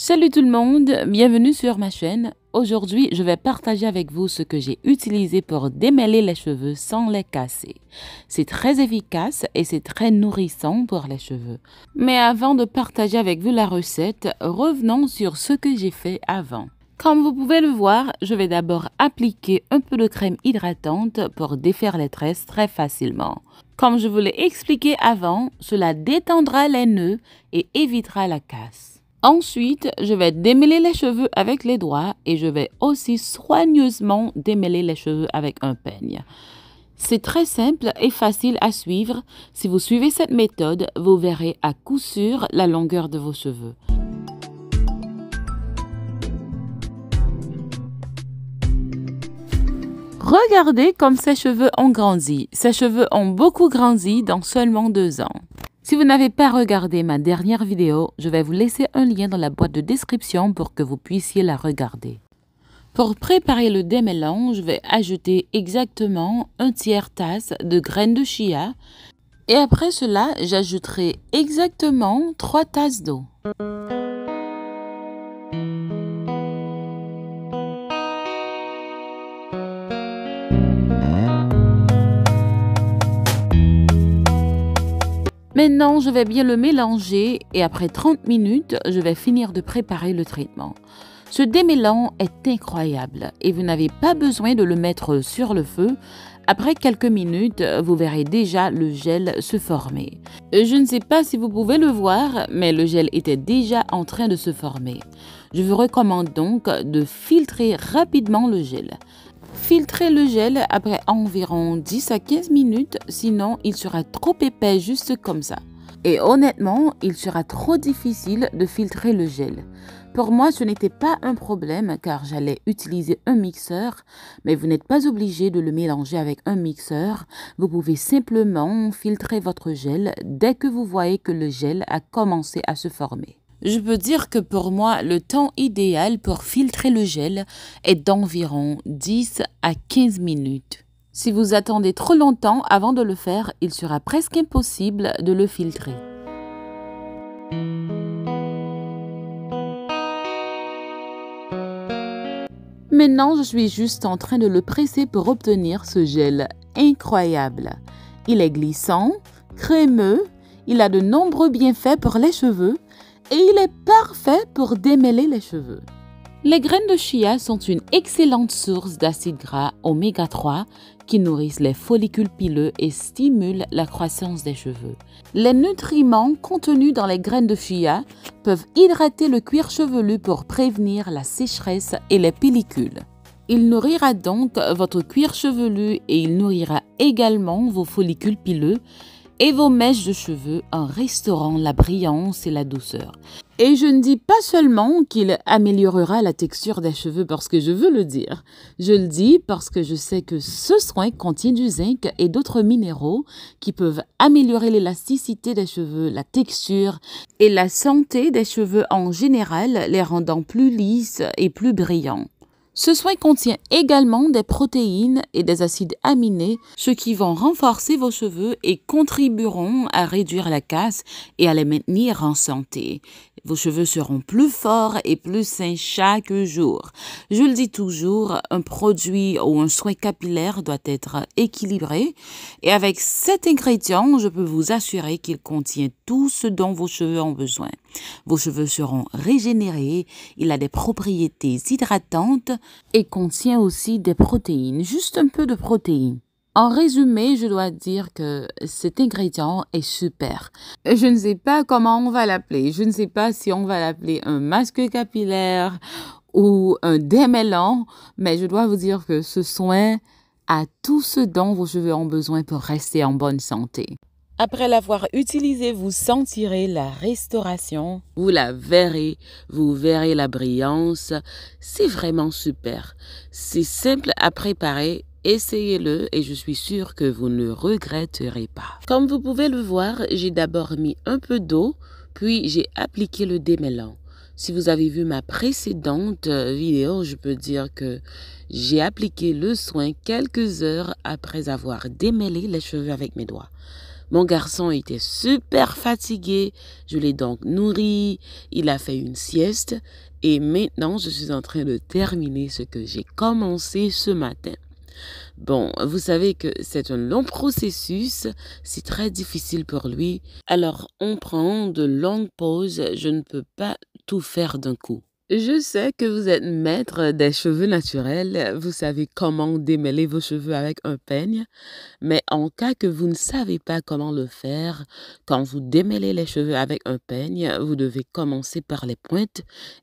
Salut tout le monde, bienvenue sur ma chaîne. Aujourd'hui, je vais partager avec vous ce que j'ai utilisé pour démêler les cheveux sans les casser. C'est très efficace et c'est très nourrissant pour les cheveux. Mais avant de partager avec vous la recette, revenons sur ce que j'ai fait avant. Comme vous pouvez le voir, je vais d'abord appliquer un peu de crème hydratante pour défaire les tresses très facilement. Comme je vous l'ai expliqué avant, cela détendra les nœuds et évitera la casse. Ensuite, je vais démêler les cheveux avec les doigts et je vais aussi soigneusement démêler les cheveux avec un peigne. C'est très simple et facile à suivre. Si vous suivez cette méthode, vous verrez à coup sûr la longueur de vos cheveux. Regardez comme ces cheveux ont grandi. Ces cheveux ont beaucoup grandi dans seulement 2 ans. Si vous n'avez pas regardé ma dernière vidéo, je vais vous laisser un lien dans la boîte de description pour que vous puissiez la regarder. Pour préparer le démêlant, je vais ajouter exactement 1/3 tasse de graines de chia et après cela, j'ajouterai exactement 3 tasses d'eau. Maintenant, je vais bien le mélanger et après 30 minutes, je vais finir de préparer le traitement. Ce démêlant est incroyable et vous n'avez pas besoin de le mettre sur le feu. Après quelques minutes, vous verrez déjà le gel se former. Je ne sais pas si vous pouvez le voir, mais le gel était déjà en train de se former. Je vous recommande donc de filtrer rapidement le gel. Filtrez le gel après environ 10 à 15 minutes, sinon il sera trop épais juste comme ça. Et honnêtement, il sera trop difficile de filtrer le gel. Pour moi, ce n'était pas un problème car j'allais utiliser un mixeur, mais vous n'êtes pas obligé de le mélanger avec un mixeur. Vous pouvez simplement filtrer votre gel dès que vous voyez que le gel a commencé à se former. Je peux dire que pour moi, le temps idéal pour filtrer le gel est d'environ 10 à 15 minutes. Si vous attendez trop longtemps avant de le faire, il sera presque impossible de le filtrer. Maintenant, je suis juste en train de le presser pour obtenir ce gel incroyable. Il est glissant, crémeux, il a de nombreux bienfaits pour les cheveux et il est parfait pour démêler les cheveux. Les graines de chia sont une excellente source d'acides gras oméga 3 qui nourrissent les follicules pileux et stimulent la croissance des cheveux. Les nutriments contenus dans les graines de chia peuvent hydrater le cuir chevelu pour prévenir la sécheresse et les pellicules. Il nourrira donc votre cuir chevelu et il nourrira également vos follicules pileux et vos mèches de cheveux en restaurant la brillance et la douceur. Et je ne dis pas seulement qu'il améliorera la texture des cheveux parce que je veux le dire. Je le dis parce que je sais que ce soin contient du zinc et d'autres minéraux qui peuvent améliorer l'élasticité des cheveux, la texture et la santé des cheveux en général, les rendant plus lisses et plus brillants. Ce soin contient également des protéines et des acides aminés, ce qui vont renforcer vos cheveux et contribueront à réduire la casse et à les maintenir en santé. Vos cheveux seront plus forts et plus sains chaque jour. Je le dis toujours, un produit ou un soin capillaire doit être équilibré. Et avec cet ingrédient, je peux vous assurer qu'il contient tout ce dont vos cheveux ont besoin. Vos cheveux seront régénérés, il a des propriétés hydratantes et contient aussi des protéines, juste un peu de protéines. En résumé, je dois dire que cet ingrédient est super. Je ne sais pas comment on va l'appeler. Je ne sais pas si on va l'appeler un masque capillaire ou un démêlant, mais je dois vous dire que ce soin a tout ce dont vos cheveux ont besoin pour rester en bonne santé. Après l'avoir utilisé, vous sentirez la restauration, vous verrez la brillance. C'est vraiment super. C'est simple à préparer. Essayez-le et je suis sûre que vous ne regretterez pas. Comme vous pouvez le voir, j'ai d'abord mis un peu d'eau, puis j'ai appliqué le démêlant. Si vous avez vu ma précédente vidéo, je peux dire que j'ai appliqué le soin quelques heures après avoir démêlé les cheveux avec mes doigts. Mon garçon était super fatigué, je l'ai donc nourri, il a fait une sieste et maintenant je suis en train de terminer ce que j'ai commencé ce matin. Bon, vous savez que c'est un long processus, c'est très difficile pour lui. Alors, on prend de longues pauses, je ne peux pas tout faire d'un coup. Je sais que vous êtes maître des cheveux naturels, vous savez comment démêler vos cheveux avec un peigne, mais en cas que vous ne savez pas comment le faire, quand vous démêlez les cheveux avec un peigne, vous devez commencer par les pointes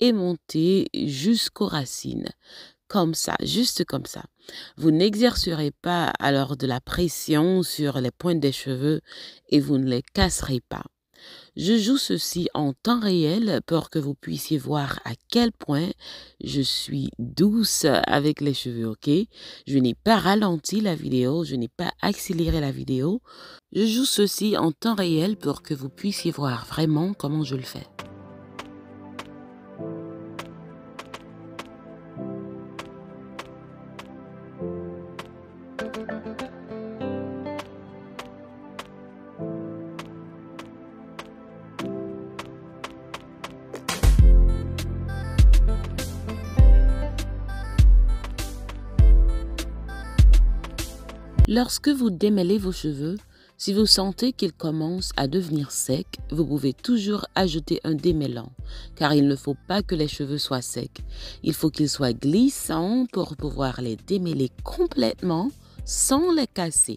et monter jusqu'aux racines. Comme ça, juste comme ça. Vous n'exercerez pas alors de la pression sur les pointes des cheveux et vous ne les casserez pas. Je joue ceci en temps réel pour que vous puissiez voir à quel point je suis douce avec les cheveux, ok? Je n'ai pas ralenti la vidéo, je n'ai pas accéléré la vidéo. Je joue ceci en temps réel pour que vous puissiez voir vraiment comment je le fais. Lorsque vous démêlez vos cheveux, si vous sentez qu'ils commencent à devenir secs, vous pouvez toujours ajouter un démêlant, car il ne faut pas que les cheveux soient secs. Il faut qu'ils soient glissants pour pouvoir les démêler complètement sans les casser.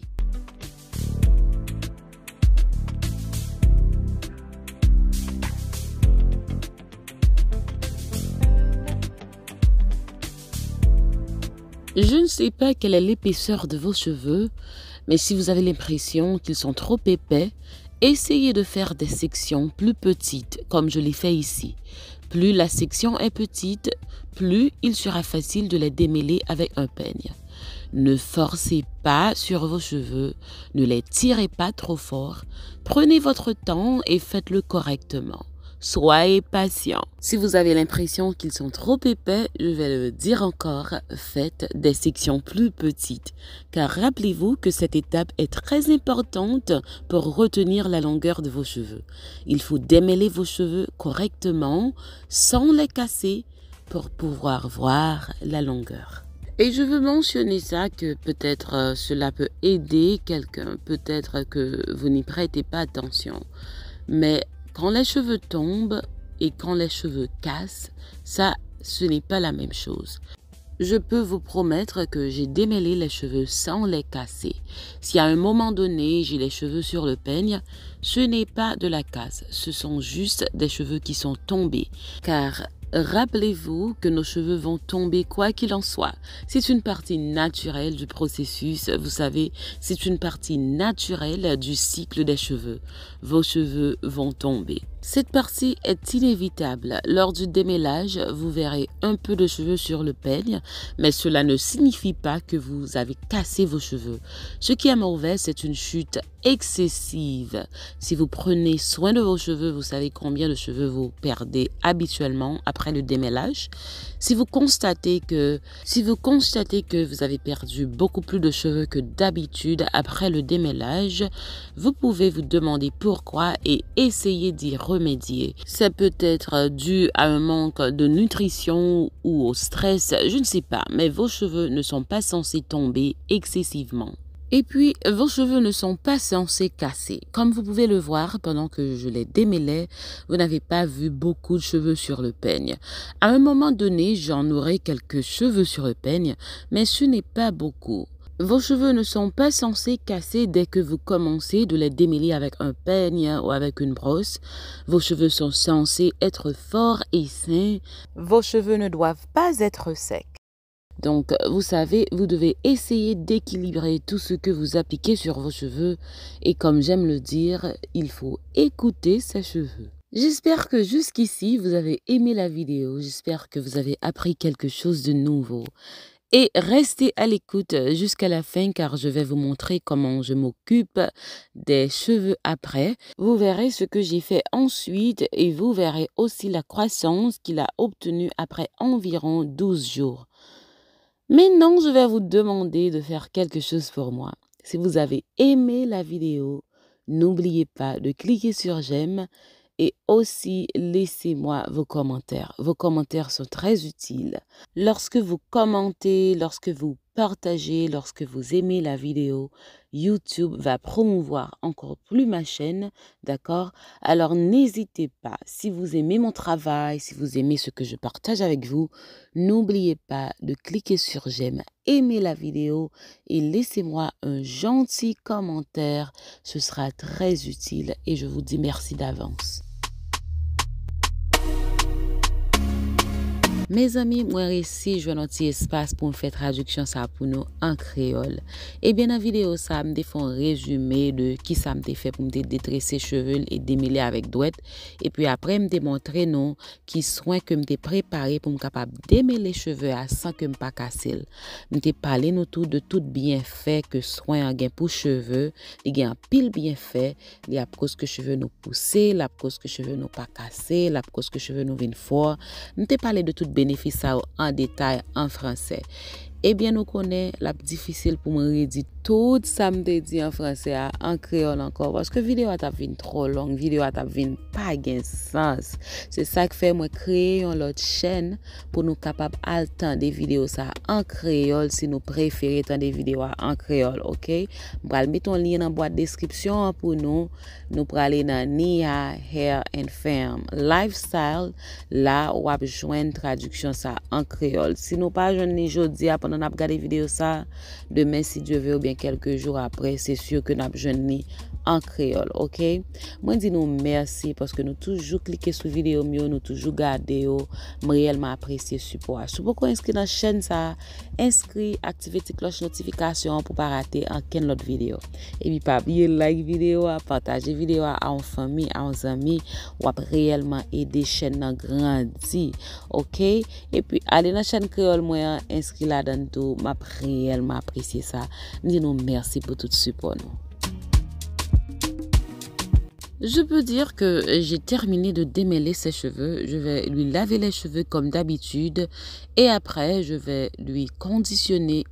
Je ne sais pas quelle est l'épaisseur de vos cheveux, mais si vous avez l'impression qu'ils sont trop épais, essayez de faire des sections plus petites, comme je l'ai fait ici. Plus la section est petite, plus il sera facile de les démêler avec un peigne. Ne forcez pas sur vos cheveux, ne les tirez pas trop fort. Prenez votre temps et faites-le correctement. Soyez patient. Si vous avez l'impression qu'ils sont trop épais, je vais le dire encore, faites des sections plus petites. Car rappelez-vous que cette étape est très importante pour retenir la longueur de vos cheveux. Il faut démêler vos cheveux correctement, sans les casser, pour pouvoir voir la longueur. Et je veux mentionner ça, que peut-être cela peut aider quelqu'un, peut-être que vous n'y prêtez pas attention. Mais quand les cheveux tombent et quand les cheveux cassent, ça, ce n'est pas la même chose. Je peux vous promettre que j'ai démêlé les cheveux sans les casser. Si à un moment donné, j'ai les cheveux sur le peigne, ce n'est pas de la casse, ce sont juste des cheveux qui sont tombés. Car rappelez-vous que nos cheveux vont tomber quoi qu'il en soit. C'est une partie naturelle du processus, vous savez, c'est une partie naturelle du cycle des cheveux. Vos cheveux vont tomber. Cette partie est inévitable. Lors du démêlage, vous verrez un peu de cheveux sur le peigne, mais cela ne signifie pas que vous avez cassé vos cheveux. Ce qui est mauvais, c'est une chute excessive. Si vous prenez soin de vos cheveux, vous savez combien de cheveux vous perdez habituellement après le démêlage. Si vous constatez que vous avez perdu beaucoup plus de cheveux que d'habitude après le démêlage, vous pouvez vous demander pourquoi et essayer d'y remédier. C'est peut-être dû à un manque de nutrition ou au stress, je ne sais pas, mais vos cheveux ne sont pas censés tomber excessivement. Et puis, vos cheveux ne sont pas censés casser. Comme vous pouvez le voir, pendant que je les démêlais, vous n'avez pas vu beaucoup de cheveux sur le peigne. À un moment donné, j'en aurai quelques cheveux sur le peigne, mais ce n'est pas beaucoup. Vos cheveux ne sont pas censés casser dès que vous commencez de les démêler avec un peigne ou avec une brosse. Vos cheveux sont censés être forts et sains. Vos cheveux ne doivent pas être secs. Donc, vous savez, vous devez essayer d'équilibrer tout ce que vous appliquez sur vos cheveux. Et comme j'aime le dire, il faut écouter ses cheveux. J'espère que jusqu'ici, vous avez aimé la vidéo. J'espère que vous avez appris quelque chose de nouveau. Et restez à l'écoute jusqu'à la fin car je vais vous montrer comment je m'occupe des cheveux après. Vous verrez ce que j'ai fait ensuite et vous verrez aussi la croissance qu'il a obtenue après environ 12 jours. Maintenant, je vais vous demander de faire quelque chose pour moi. Si vous avez aimé la vidéo, N'oubliez pas de cliquer sur j'aime et aussi laissez-moi vos commentaires. Vos commentaires sont très utiles. Lorsque vous commentez, lorsque vous partagez, lorsque vous aimez la vidéo, YouTube va promouvoir encore plus ma chaîne, d'accord? Alors n'hésitez pas, si vous aimez mon travail, si vous aimez ce que je partage avec vous, n'oubliez pas de cliquer sur j'aime, aimer la vidéo et laissez-moi un gentil commentaire. Ce sera très utile et je vous dis merci d'avance. Mes amis, moi ici, je vais un petit espace pour me faire traduction ça pour nous en créole. Et bien, dans la vidéo, ça me fait un résumé de qui ça me fait pour me détresser cheveux et démêler avec douette. Et puis après, me démontrer non, qui soin que me préparé pour me capable démêler cheveux sans que me pas casser. Me parler nous tout de tout bienfait que soin en gain pour cheveux, il y a un pile bienfait, il y a cause que cheveux nous pousser, la cause que cheveux nous pas casser, la cause que cheveux nous viennent fort. Me parler de tout bénéfice en détail en français. Eh bien, nous connaissons la difficile pour me redire tout ça me dit en français en créole encore parce que vidéo a vinn trop longue, vidéo a vinn pas gain sens. C'est ça qui fait moi créer une autre chaîne pour nous capable altern des vidéos ça en créole si nous préférez tant des vidéos en créole, OK? M'pral mettre un lien dans boîte description pour nous pour aller dans Nia Hair and Fam Lifestyle là ou ap joindre traduction ça en créole. Si nous pas joindre ni jodi pendant n'a regarder vidéo ça demain si Dieu veut ou bien quelques jours après, c'est sûr que nous avons jeune en créole, OK? Moi, dis nous merci parce que nous toujours cliquer sur vidéo mieux, nous toujours garder, réellement apprécier support. Si vous inscrit dans la chaîne, ça, inscrit, activez la cloche notification pour pas rater aucune autre vidéo. Et puis, pas oublier like vidéo, partager vidéo à en famille, à en amis, ou réellement aider chaîne à grandir, OK? Et puis, allez dans la chaîne créole, moi, inscrit là-dedans tout, m'a réellement apprécié ça. Dis nous merci pour tout support. Je peux dire que j'ai terminé de démêler ses cheveux. Je vais lui laver les cheveux comme d'habitude et après je vais lui conditionner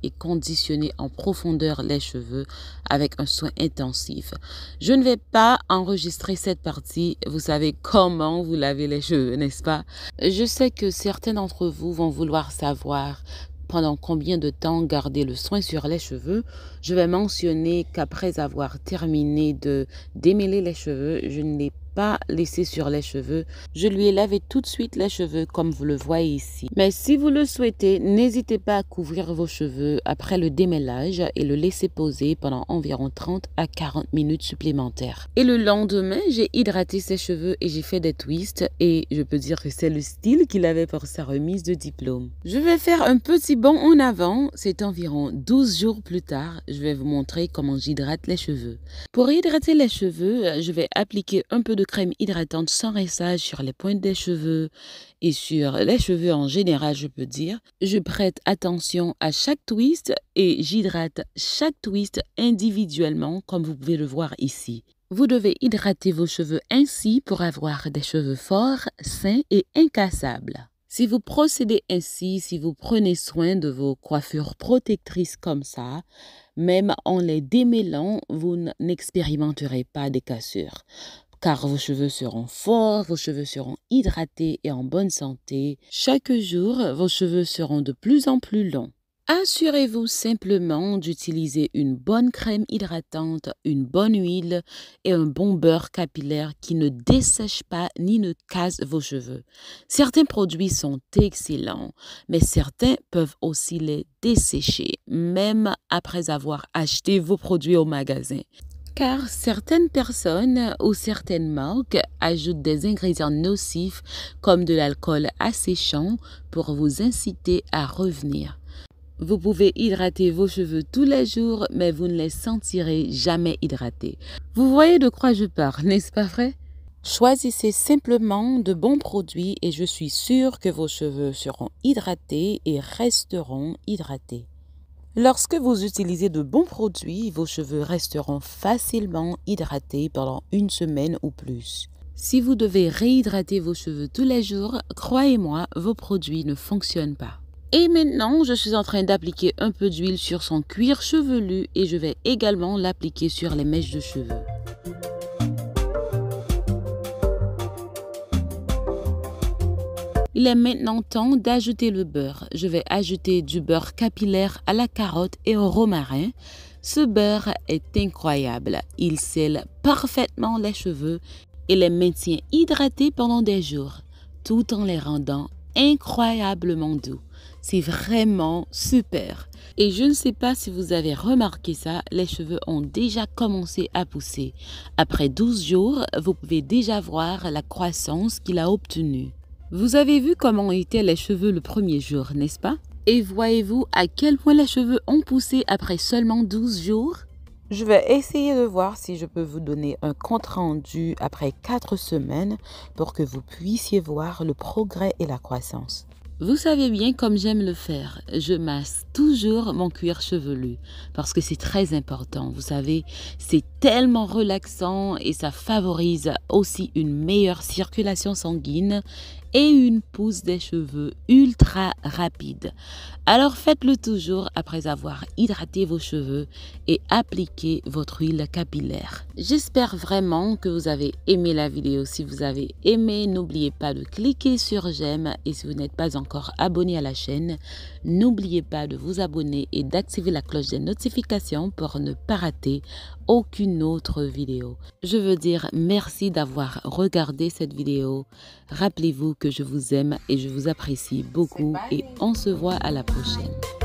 en profondeur les cheveux avec un soin intensif. Je ne vais pas enregistrer cette partie. Vous savez comment vous lavez les cheveux, n'est-ce pas? Je sais que certains d'entre vous vont vouloir savoir pendant combien de temps garder le soin sur les cheveux. Je vais mentionner qu'après avoir terminé de démêler les cheveux, je ne l'ai pas laissé sur les cheveux. Je lui ai lavé tout de suite les cheveux comme vous le voyez ici. Mais si vous le souhaitez, n'hésitez pas à couvrir vos cheveux après le démêlage et le laisser poser pendant environ 30 à 40 minutes supplémentaires. Et le lendemain, j'ai hydraté ses cheveux et j'ai fait des twists et je peux dire que c'est le style qu'il avait pour sa remise de diplôme. Je vais faire un petit bond en avant. C'est environ 12 jours plus tard. Je vais vous montrer comment j'hydrate les cheveux. Pour hydrater les cheveux, je vais appliquer un peu de crème hydratante sans rinçage sur les pointes des cheveux et sur les cheveux en général, je peux dire. Je prête attention à chaque twist et j'hydrate chaque twist individuellement comme vous pouvez le voir ici. Vous devez hydrater vos cheveux ainsi pour avoir des cheveux forts, sains et incassables. Si vous procédez ainsi, si vous prenez soin de vos coiffures protectrices comme ça, même en les démêlant, vous n'expérimenterez pas des cassures. Car vos cheveux seront forts, vos cheveux seront hydratés et en bonne santé. Chaque jour, vos cheveux seront de plus en plus longs. Assurez-vous simplement d'utiliser une bonne crème hydratante, une bonne huile et un bon beurre capillaire qui ne dessèche pas ni ne casse vos cheveux. Certains produits sont excellents, mais certains peuvent aussi les dessécher, même après avoir acheté vos produits au magasin. Car certaines personnes ou certaines marques ajoutent des ingrédients nocifs comme de l'alcool asséchant pour vous inciter à revenir. Vous pouvez hydrater vos cheveux tous les jours, mais vous ne les sentirez jamais hydratés. Vous voyez de quoi je parle, n'est-ce pas vrai? Choisissez simplement de bons produits et je suis sûre que vos cheveux seront hydratés et resteront hydratés. Lorsque vous utilisez de bons produits, vos cheveux resteront facilement hydratés pendant une semaine ou plus. Si vous devez réhydrater vos cheveux tous les jours, croyez-moi, vos produits ne fonctionnent pas. Et maintenant, je suis en train d'appliquer un peu d'huile sur son cuir chevelu et je vais également l'appliquer sur les mèches de cheveux. Il est maintenant temps d'ajouter le beurre. Je vais ajouter du beurre capillaire à la carotte et au romarin. Ce beurre est incroyable. Il scelle parfaitement les cheveux et les maintient hydratés pendant des jours, tout en les rendant incroyablement doux. C'est vraiment super. Et je ne sais pas si vous avez remarqué ça, les cheveux ont déjà commencé à pousser. Après 12 jours, vous pouvez déjà voir la croissance qu'il a obtenue. Vous avez vu comment étaient les cheveux le premier jour, n'est-ce pas? Et voyez-vous à quel point les cheveux ont poussé après seulement 12 jours? Je vais essayer de voir si je peux vous donner un compte rendu après 4 semaines pour que vous puissiez voir le progrès et la croissance. Vous savez bien comme j'aime le faire, je masse toujours mon cuir chevelu parce que c'est très important. Vous savez, c'est tellement relaxant et ça favorise aussi une meilleure circulation sanguine et une pousse des cheveux ultra rapide. Alors faites-le toujours après avoir hydraté vos cheveux et appliqué votre huile capillaire. J'espère vraiment que vous avez aimé la vidéo. Si vous avez aimé, n'oubliez pas de cliquer sur j'aime et si vous n'êtes pas encore abonné à la chaîne, n'oubliez pas de vous abonner et d'activer la cloche des notifications pour ne pas rater aucune autre vidéo. Je veux dire merci d'avoir regardé cette vidéo. Rappelez-vous que je vous aime et je vous apprécie beaucoup et on se voit à la prochaine.